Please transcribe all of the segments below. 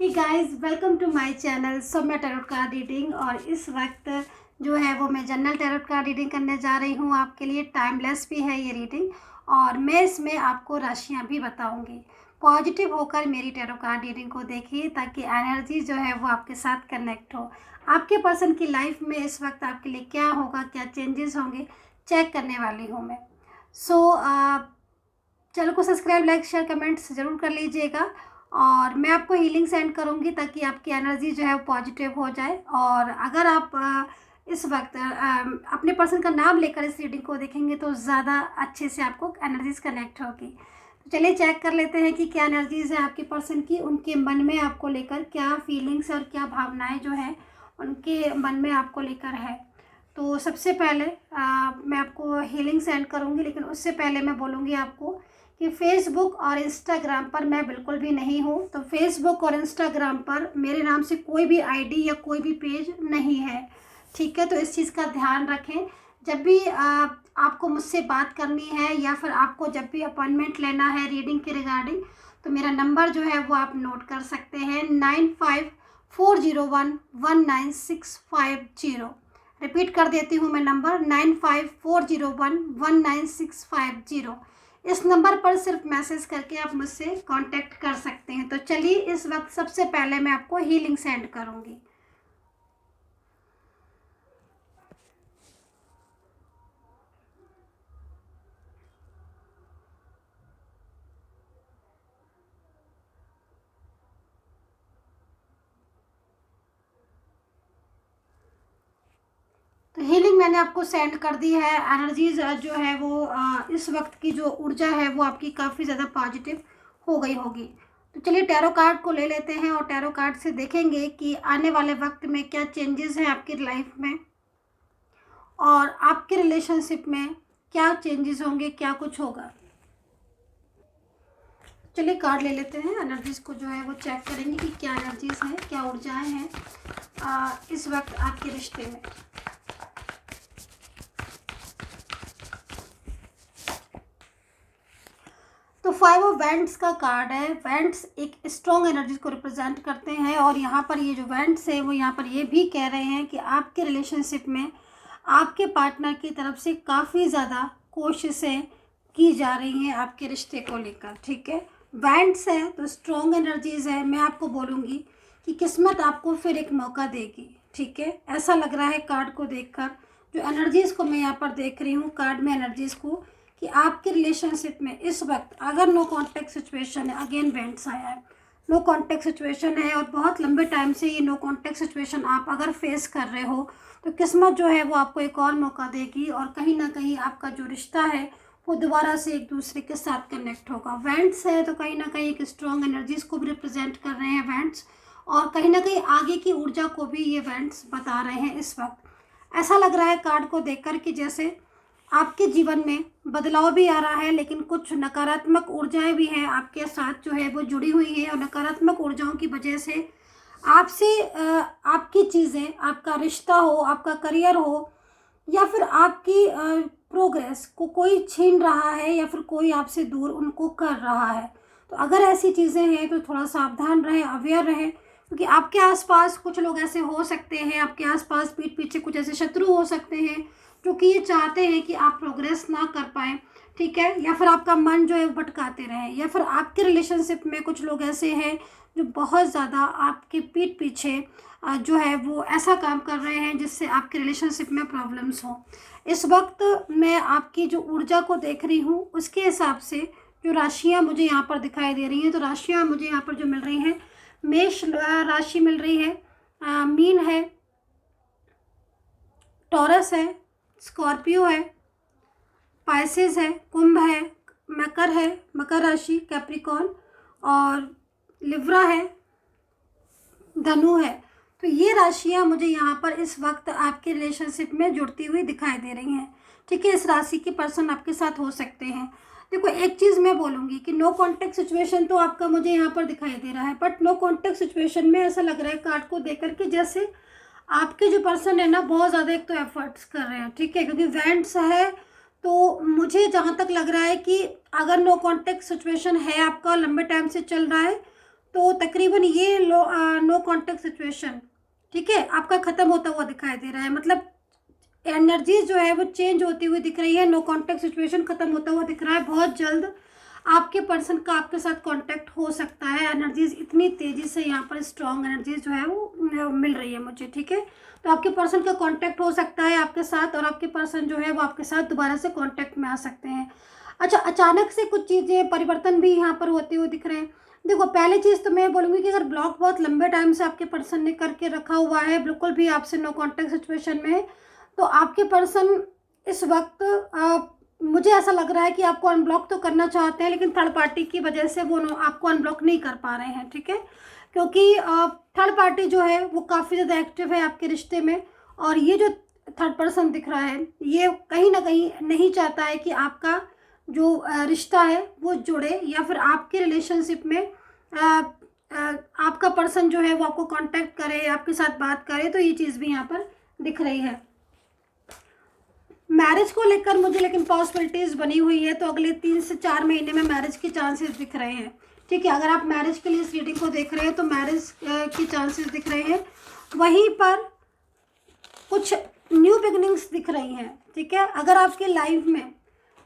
Hey guys, welcome to my channel Saumya tarot card reading. और इस वक्त जो है वो मैं जनरल टैरोट कार्ड रीडिंग करने जा रही हूँ। आपके लिए टाइमलेस भी है ये रीडिंग, और मैं इसमें आपको राशियाँ भी बताऊँगी। पॉजिटिव होकर मेरी टैरोट कार्ड रीडिंग को देखिए ताकि एनर्जी जो है वो आपके साथ कनेक्ट हो। आपके पर्सन की लाइफ में इस वक्त आपके लिए क्या होगा, क्या चेंजेस होंगे, चेक करने वाली हूँ मैं। चैनल को सब्सक्राइब, लाइक, शेयर, कमेंट्स ज़रूर कर लीजिएगा। और मैं आपको हीलिंग सेंड करूंगी ताकि आपकी एनर्जी जो है वो पॉजिटिव हो जाए। और अगर आप इस वक्त अपने पर्सन का नाम लेकर इस रीडिंग को देखेंगे तो ज़्यादा अच्छे से आपको एनर्जीज कनेक्ट होगी। तो चलिए चेक कर लेते हैं कि क्या एनर्जीज है आपके पर्सन की, उनके मन में आपको लेकर क्या फीलिंग्स और क्या भावनाएं जो है उनके मन में आपको लेकर है। तो सबसे पहले मैं आपको हीलिंग सेंड करूंगी, लेकिन उससे पहले मैं बोलूँगी आपको कि फेसबुक और इंस्टाग्राम पर मैं बिल्कुल भी नहीं हूँ। तो फेसबुक और इंस्टाग्राम पर मेरे नाम से कोई भी आईडी या कोई भी पेज नहीं है, ठीक है। तो इस चीज़ का ध्यान रखें। जब भी आपको मुझसे बात करनी है या फिर आपको जब भी अपॉइंटमेंट लेना है रीडिंग के रिगार्डिंग, तो मेरा नंबर जो है वो आप नोट कर सकते हैं, 9540119650। रिपीट कर देती हूँ मैं नंबर, 9540119650। इस नंबर पर सिर्फ मैसेज करके आप मुझसे कांटेक्ट कर सकते हैं। तो चलिए इस वक्त सबसे पहले मैं आपको हीलिंग सेंड करूंगी। तो हीलिंग मैंने आपको सेंड कर दी है। एनर्जीज जो है वो इस वक्त की जो ऊर्जा है वो आपकी काफ़ी ज़्यादा पॉजिटिव हो गई होगी। तो चलिए टैरो कार्ड को ले लेते हैं और टैरो कार्ड से देखेंगे कि आने वाले वक्त में क्या चेंजेस हैं आपकी लाइफ में, और आपके रिलेशनशिप में क्या चेंजेस होंगे, क्या कुछ होगा। चलिए कार्ड ले लेते हैं। एनर्जीज को जो है वो चेक करेंगे कि क्या एनर्जीज हैं, क्या ऊर्जाएं हैं इस वक्त आपके रिश्ते में। तो 5 ऑफ वेंट्स का कार्ड है। वेंट्स एक स्ट्रॉन्ग एनर्जी को रिप्रेजेंट करते हैं, और यहाँ पर ये जो वेंट्स है वो यहाँ पर ये भी कह रहे हैं कि आपके रिलेशनशिप में आपके पार्टनर की तरफ से काफ़ी ज़्यादा कोशिशें की जा रही हैं आपके रिश्ते को लेकर, ठीक है। वेंट्स है तो स्ट्रॉन्ग एनर्जीज है। मैं आपको बोलूँगी कि किस्मत आपको फिर एक मौका देगी, ठीक है। ऐसा लग रहा है कार्ड को देखकर, जो एनर्जीज़ को मैं यहाँ पर देख रही हूँ कार्ड में एनर्जीज़ को, कि आपके रिलेशनशिप में इस वक्त अगर नो कॉन्टैक्ट सिचुएशन है, अगेन वेंट्स आया है, नो कॉन्टैक्ट सिचुएशन है और बहुत लंबे टाइम से ये नो कॉन्टैक्ट सिचुएशन आप अगर फेस कर रहे हो, तो किस्मत जो है वो आपको एक और मौका देगी, और कहीं ना कहीं आपका जो रिश्ता है वो दोबारा से एक दूसरे के साथ कनेक्ट होगा। वेंट्स है तो कहीं ना कहीं एक स्ट्रॉन्ग एनर्जीज को भी रिप्रेजेंट कर रहे हैं वेंट्स, और कहीं ना कहीं आगे की ऊर्जा को भी ये वेंट्स बता रहे हैं इस वक्त। ऐसा लग रहा है कार्ड को देखकर कि जैसे आपके जीवन में बदलाव भी आ रहा है, लेकिन कुछ नकारात्मक ऊर्जाएं भी हैं आपके साथ जो है वो जुड़ी हुई हैं, और नकारात्मक ऊर्जाओं की वजह से आपसे आपकी चीज़ें, आपका रिश्ता हो, आपका करियर हो, या फिर आपकी प्रोग्रेस को कोई छीन रहा है, या फिर कोई आपसे दूर उनको कर रहा है। तो अगर ऐसी चीज़ें हैं तो थोड़ा सावधान रहें, अवेयर रहें, क्योंकि आपके आसपास कुछ लोग ऐसे हो सकते हैं, आपके आसपास पीठ पीछे कुछ ऐसे शत्रु हो सकते हैं जो कि ये चाहते हैं कि आप प्रोग्रेस ना कर पाएँ, ठीक है, या फिर आपका मन जो है वो भटकाते रहें, या फिर आपके रिलेशनशिप में कुछ लोग ऐसे हैं जो बहुत ज़्यादा आपके पीठ पीछे जो है वो ऐसा काम कर रहे हैं जिससे आपके रिलेशनशिप में प्रॉब्लम्स हो। इस वक्त मैं आपकी जो ऊर्जा को देख रही हूँ उसके हिसाब से जो राशियाँ मुझे यहाँ पर दिखाई दे रही हैं, तो राशियाँ मुझे यहाँ पर जो मिल रही हैं, मेष राशि मिल रही है, मीन है, टॉरस है, स्कॉर्पियो है, पाइसेस है, कुंभ है, मकर है, मकर राशि, कैप्रिकॉर्न, और लिब्रा है, धनु है। तो ये राशियाँ मुझे यहाँ पर इस वक्त आपके रिलेशनशिप में जुड़ती हुई दिखाई दे रही हैं, ठीक है। इस राशि के पर्सन आपके साथ हो सकते हैं। देखो एक चीज़ मैं बोलूँगी कि नो कॉन्टैक्ट सिचुएशन तो आपका मुझे यहाँ पर दिखाई दे रहा है, बट नो कॉन्टैक्ट सिचुएशन में ऐसा लग रहा है कार्ड को देख करके जैसे आपके जो पर्सन है ना बहुत ज़्यादा एक तो एफर्ट्स कर रहे हैं, ठीक है, क्योंकि वेंट्स है। तो मुझे जहाँ तक लग रहा है कि अगर नो कॉन्टैक्ट सिचुएशन है आपका, लंबे टाइम से चल रहा है, तो तकरीबन ये नो कॉन्टेक्ट सिचुएशन, ठीक है, आपका ख़त्म होता हुआ दिखाई दे रहा है। मतलब एनर्जी जो है वो चेंज होती हुई दिख रही है, नो कांटेक्ट सिचुएशन खत्म होता हुआ दिख रहा है। बहुत जल्द आपके पर्सन का आपके साथ कांटेक्ट हो सकता है। एनर्जीज इतनी तेज़ी से यहाँ पर स्ट्रॉन्ग एनर्जीज जो है वो मिल रही है मुझे, ठीक है। तो आपके पर्सन का कांटेक्ट हो सकता है आपके साथ, और आपके पर्सन जो है वो आपके साथ दोबारा से कांटेक्ट में आ सकते हैं। अच्छा, अचानक से कुछ चीज़ें परिवर्तन भी यहाँ पर होते हुए दिख रहे हैं। देखो, पहली चीज़ तो मैं बोलूँगी कि अगर ब्लॉक बहुत लंबे टाइम से आपके पर्सन ने करके रखा हुआ है, बिल्कुल भी आपसे नो कॉन्टेक्ट सिचुएशन में है, तो आपके पर्सन इस वक्त मुझे ऐसा लग रहा है कि आपको अनब्लॉक तो करना चाहते हैं, लेकिन थर्ड पार्टी की वजह से वो आपको अनब्लॉक नहीं कर पा रहे हैं, ठीक है। क्योंकि थर्ड पार्टी जो है वो काफ़ी ज़्यादा एक्टिव है आपके रिश्ते में, और ये जो थर्ड पर्सन दिख रहा है ये कहीं ना कहीं नहीं चाहता है कि आपका जो रिश्ता है वो जुड़े, या फिर आपके रिलेशनशिप में आपका पर्सन जो है वो आपको कांटेक्ट करे, आपके साथ बात करे। तो ये चीज़ भी यहाँ पर दिख रही है। मैरिज को लेकर मुझे लेकिन पॉसिबिलिटीज़ बनी हुई है, तो अगले 3 से 4 महीने में मैरिज के चांसेस दिख रहे हैं, ठीक है। अगर आप मैरिज के लिए इस रीडिंग को देख रहे हैं तो मैरिज के चांसेस दिख रहे हैं। वहीं पर कुछ न्यू बिगनिंग्स दिख रही हैं, ठीक है। अगर आपके लाइफ में,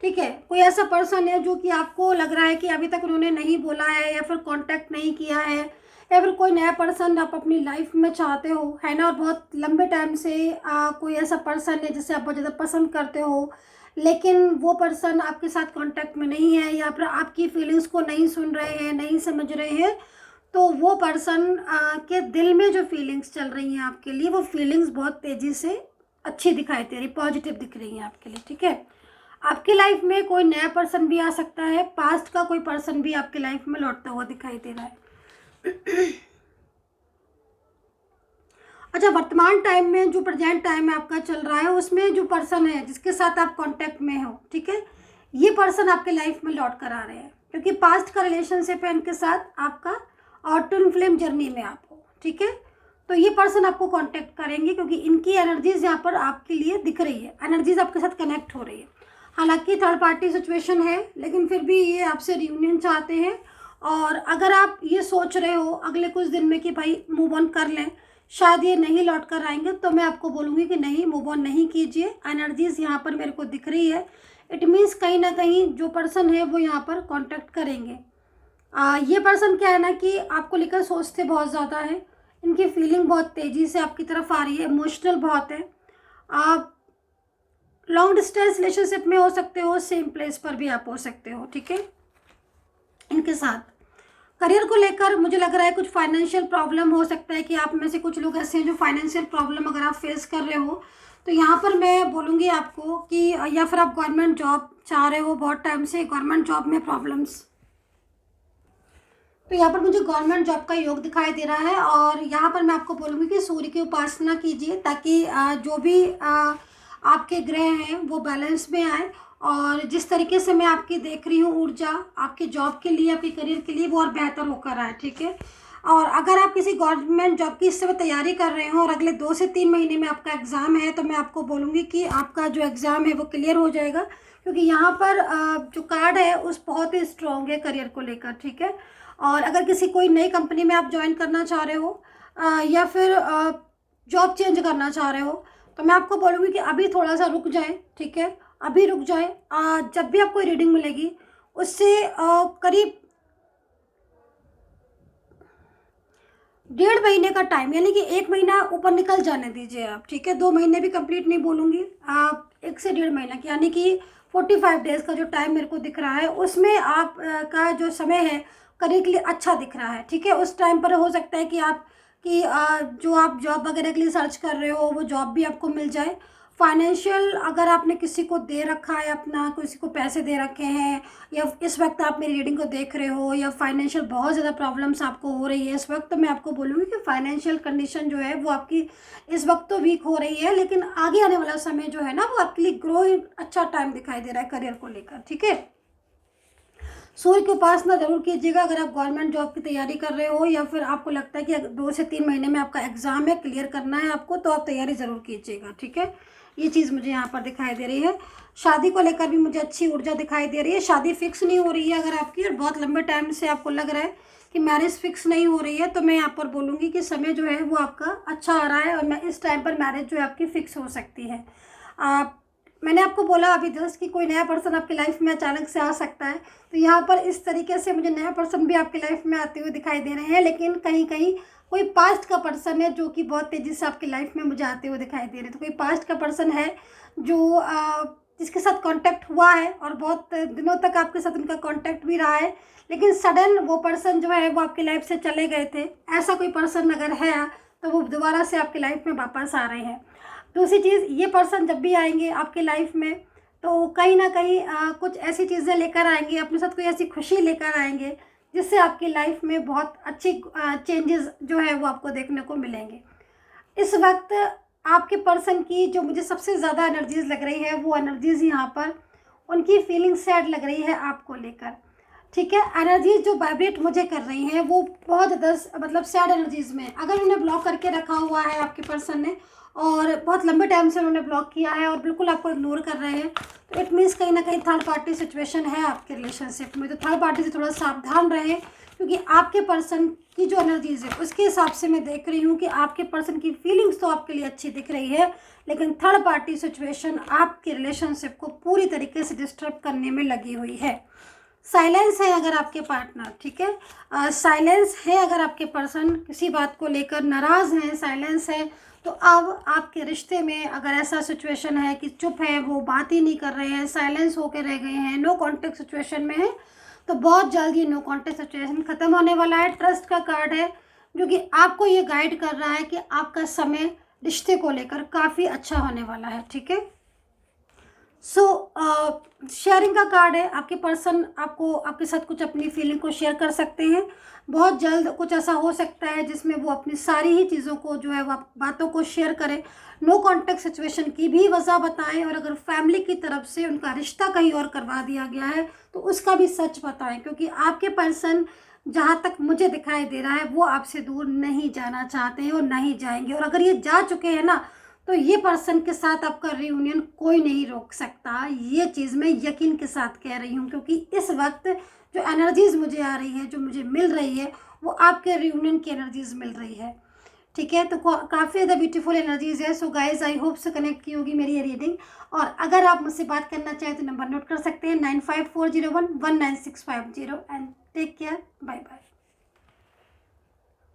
ठीक है, कोई ऐसा पर्सन है जो कि आपको लग रहा है कि अभी तक उन्होंने नहीं बोला है या फिर कांटेक्ट नहीं किया है, या फिर कोई नया पर्सन आप अपनी लाइफ में चाहते हो, है ना, और बहुत लंबे टाइम से कोई ऐसा पर्सन है जिसे आप बहुत ज़्यादा पसंद करते हो, लेकिन वो पर्सन आपके साथ कांटेक्ट में नहीं है, या फिर आपकी फीलिंग्स को नहीं सुन रहे हैं, नहीं समझ रहे हैं, तो वो पर्सन के दिल में जो फीलिंग्स चल रही हैं आपके लिए, वो फीलिंग्स बहुत तेज़ी से अच्छी दिखाई दे रही, पॉजिटिव दिख रही हैं आपके लिए, ठीक है। आपकी लाइफ में कोई नया पर्सन भी आ सकता है, पास्ट का कोई पर्सन भी आपकी लाइफ में लौटता हुआ दिखाई दे रहा है। अच्छा, वर्तमान टाइम में जो प्रेजेंट टाइम में आपका चल रहा है उसमें जो पर्सन है जिसके साथ आप कांटेक्ट में हो, ठीक है, ये पर्सन आपके लाइफ में लौट कर आ रहे हैं, क्योंकि पास्ट का रिलेशनशिप है इनके साथ आपका, और ट्विन फ्लेम जर्नी में आप हो, ठीक है। तो ये पर्सन आपको कांटेक्ट करेंगे क्योंकि इनकी एनर्जीज यहाँ पर आपके लिए दिख रही है, एनर्जीज आपके साथ कनेक्ट हो रही है। हालांकि थर्ड पार्टी सिचुएशन है, लेकिन फिर भी ये आपसे रियूनियन चाहते हैं। और अगर आप ये सोच रहे हो अगले कुछ दिन में कि भाई मूव ऑन कर लें, शायद ये नहीं लौट कर आएंगे, तो मैं आपको बोलूँगी कि नहीं, मूव ऑन नहीं कीजिए। एनर्जीज यहाँ पर मेरे को दिख रही है, इट मीन्स कहीं ना कहीं जो पर्सन है वो यहाँ पर कांटेक्ट करेंगे। ये पर्सन क्या है ना कि आपको लेकर सोचते बहुत ज़्यादा है, इनकी फीलिंग बहुत तेज़ी से आपकी तरफ आ रही है, इमोशनल बहुत है। आप लॉन्ग डिस्टेंस रिलेशनशिप में हो सकते हो, सेम प्लेस पर भी आप हो सकते हो, ठीक है। इनके साथ करियर को लेकर मुझे लग रहा है कुछ फाइनेंशियल प्रॉब्लम हो सकता है कि आप में से कुछ लोग ऐसे हैं जो फाइनेंशियल प्रॉब्लम अगर आप फेस कर रहे हो, तो यहाँ पर मैं बोलूँगी आपको कि या फिर आप गवर्नमेंट जॉब चाह रहे हो, बहुत टाइम से गवर्नमेंट जॉब में प्रॉब्लम्स, तो यहाँ पर मुझे गवर्नमेंट जॉब का योग दिखाई दे रहा है। और यहाँ पर मैं आपको बोलूँगी कि सूर्य की उपासना कीजिए, ताकि जो भी आपके ग्रह हैं वो बैलेंस में आए, और जिस तरीके से मैं आपकी देख रही हूँ ऊर्जा आपके जॉब के लिए, आपके करियर के लिए, वो और बेहतर होकर आए, ठीक है। और अगर आप किसी गवर्नमेंट जॉब की इस समय तैयारी कर रहे हो और अगले 2 से 3 महीने में आपका एग्ज़ाम है, तो मैं आपको बोलूँगी कि आपका जो एग्ज़ाम है वो क्लियर हो जाएगा, क्योंकि यहाँ पर जो कार्ड है उस बहुत ही स्ट्रॉन्ग है करियर को लेकर, ठीक है। और अगर किसी कोई नई कंपनी में आप ज्वाइन करना चाह रहे हो या फिर जॉब चेंज करना चाह रहे हो, तो मैं आपको बोलूँगी कि अभी थोड़ा सा रुक जाए, ठीक है, अभी रुक जाए। जब भी आपको रीडिंग मिलेगी उससे करीब 1.5 महीने का टाइम, यानी कि 1 महीना ऊपर निकल जाने दीजिए आप, ठीक है। 2 महीने भी कंप्लीट नहीं बोलूँगी, आप 1 से 1.5 महीना की, यानी कि 45 डेज़ का जो टाइम मेरे को दिख रहा है, उसमें आप का जो समय है करियर के लिए अच्छा दिख रहा है, ठीक है। उस टाइम पर हो सकता है कि जो आप जॉब वगैरह के लिए सर्च कर रहे हो वो जॉब भी आपको मिल जाए। फाइनेंशियल अगर आपने किसी को दे रखा है, अपना किसी को पैसे दे रखे हैं, या इस वक्त आप मेरी रीडिंग को देख रहे हो, या फाइनेंशियल बहुत ज़्यादा प्रॉब्लम्स आपको हो रही है इस वक्त, तो मैं आपको बोलूँगी कि फाइनेंशियल कंडीशन जो है वो आपकी इस वक्त तो वीक हो रही है, लेकिन आगे आने वाला समय जो है ना वो आपके लिए ग्रोइंग अच्छा टाइम दिखाई दे रहा है करियर को लेकर, ठीक है। सूर्य की उपासना जरूर कीजिएगा अगर आप गवर्नमेंट जॉब की तैयारी कर रहे हो, या फिर आपको लगता है कि 2 से 3 महीने में आपका एग्ज़ाम है, क्लियर करना है आपको, तो आप तैयारी ज़रूर कीजिएगा, ठीक है। ये चीज़ मुझे यहाँ पर दिखाई दे रही है। शादी को लेकर भी मुझे अच्छी ऊर्जा दिखाई दे रही है। शादी फिक्स नहीं हो रही है अगर आपकी, और बहुत लंबे टाइम से आपको लग रहा है कि मैरिज फिक्स नहीं हो रही है, तो मैं यहाँ पर बोलूँगी कि समय जो है वो आपका अच्छा आ रहा है और मैं इस टाइम पर मैरिज जो है आपकी फ़िक्स हो सकती है। मैंने आपको बोला अभी जस्ट कि कोई नया पर्सन आपकी लाइफ में अचानक से आ सकता है, तो यहाँ पर इस तरीके से मुझे नया पर्सन भी आपकी लाइफ में आते हुए दिखाई दे रहे हैं, लेकिन कहीं कहीं कोई पास्ट का पर्सन है जो कि बहुत तेज़ी से आपकी लाइफ में मुझे आते हुए दिखाई दे रहे हैं। तो कोई पास्ट का पर्सन है जो जिसके साथ कांटेक्ट हुआ है और बहुत दिनों तक आपके साथ उनका कांटेक्ट भी रहा है, लेकिन सडन वो पर्सन जो है वो आपकी लाइफ से चले गए थे। ऐसा कोई पर्सन अगर है तो वो दोबारा से आपकी लाइफ में वापस आ रहे हैं। दूसरी चीज़, ये पर्सन जब भी आएंगे आपकी लाइफ में तो कहीं ना कहीं कुछ ऐसी चीज़ें लेकर आएंगे, अपने साथ कोई ऐसी खुशी लेकर आएंगे जिससे आपकी लाइफ में बहुत अच्छी चेंजेस जो है वो आपको देखने को मिलेंगे। इस वक्त आपके पर्सन की जो मुझे सबसे ज़्यादा एनर्जीज़ लग रही है वो एनर्जीज़ यहाँ पर उनकी फीलिंग सैड लग रही है आपको लेकर। ठीक है, एनर्जीज जो वाइब्रेट मुझे कर रही हैं वो बहुत ज़्यादा मतलब सैड एनर्जीज़ में। अगर उन्हें ब्लॉक करके रखा हुआ है आपके पर्सन ने और बहुत लंबे टाइम से उन्होंने ब्लॉक किया है और बिल्कुल आपको इग्नोर कर रहे हैं, तो इट मीन्स कहीं ना कहीं थर्ड पार्टी सिचुएशन है आपके रिलेशनशिप में। तो थर्ड पार्टी से थोड़ा सावधान रहें, क्योंकि आपके पर्सन की जो एनर्जीज़ है उसके हिसाब से मैं देख रही हूँ कि आपके पर्सन की फीलिंग्स तो आपके लिए अच्छी दिख रही है, लेकिन थर्ड पार्टी सिचुएशन आपके रिलेशनशिप को पूरी तरीके से डिस्टर्ब करने में लगी हुई है। साइलेंस है अगर आपके पार्टनर, ठीक है, साइलेंस है अगर आपके पर्सन किसी बात को लेकर नाराज़ हैं, साइलेंस है, तो अब आपके रिश्ते में अगर ऐसा सिचुएशन है कि चुप है, वो बात ही नहीं कर रहे हैं, साइलेंस होकर रह गए हैं, नो कॉन्टेक्ट सिचुएशन में है, तो बहुत जल्द ये नो कॉन्टेक्ट सिचुएशन ख़त्म होने वाला है। ट्रस्ट का कार्ड है जो कि आपको ये गाइड कर रहा है कि आपका समय रिश्ते को लेकर काफ़ी अच्छा होने वाला है। ठीक है, शेयरिंग का कार्ड है, आपके पर्सन आपको आपके साथ कुछ अपनी फीलिंग को शेयर कर सकते हैं। बहुत जल्द कुछ ऐसा हो सकता है जिसमें वो अपनी सारी ही चीज़ों को जो है वो बातों को शेयर करें, नो कॉन्टेक्ट सिचुएशन की भी वजह बताएं, और अगर फैमिली की तरफ से उनका रिश्ता कहीं और करवा दिया गया है तो उसका भी सच बताएं, क्योंकि आपके पर्सन जहाँ तक मुझे दिखाई दे रहा है वो आपसे दूर नहीं जाना चाहते हैं और नहीं जाएंगे। और अगर ये जा चुके हैं ना, तो ये पर्सन के साथ आपका रियूनियन कोई नहीं रोक सकता। ये चीज़ मैं यकीन के साथ कह रही हूँ, क्योंकि इस वक्त जो एनर्जीज़ मुझे आ रही है, जो मुझे मिल रही है, वो आपके रियूनियन की एनर्जीज़ मिल रही है। ठीक है, तो काफ़ी ज़्यादा ब्यूटीफुल एनर्जीज़ है। सो गाइज, आई होप से कनेक्ट की होगी मेरी ये रीडिंग। और अगर आप मुझसे बात करना चाहें तो नंबर नोट कर सकते हैं 9540119650। And take care, bye bye.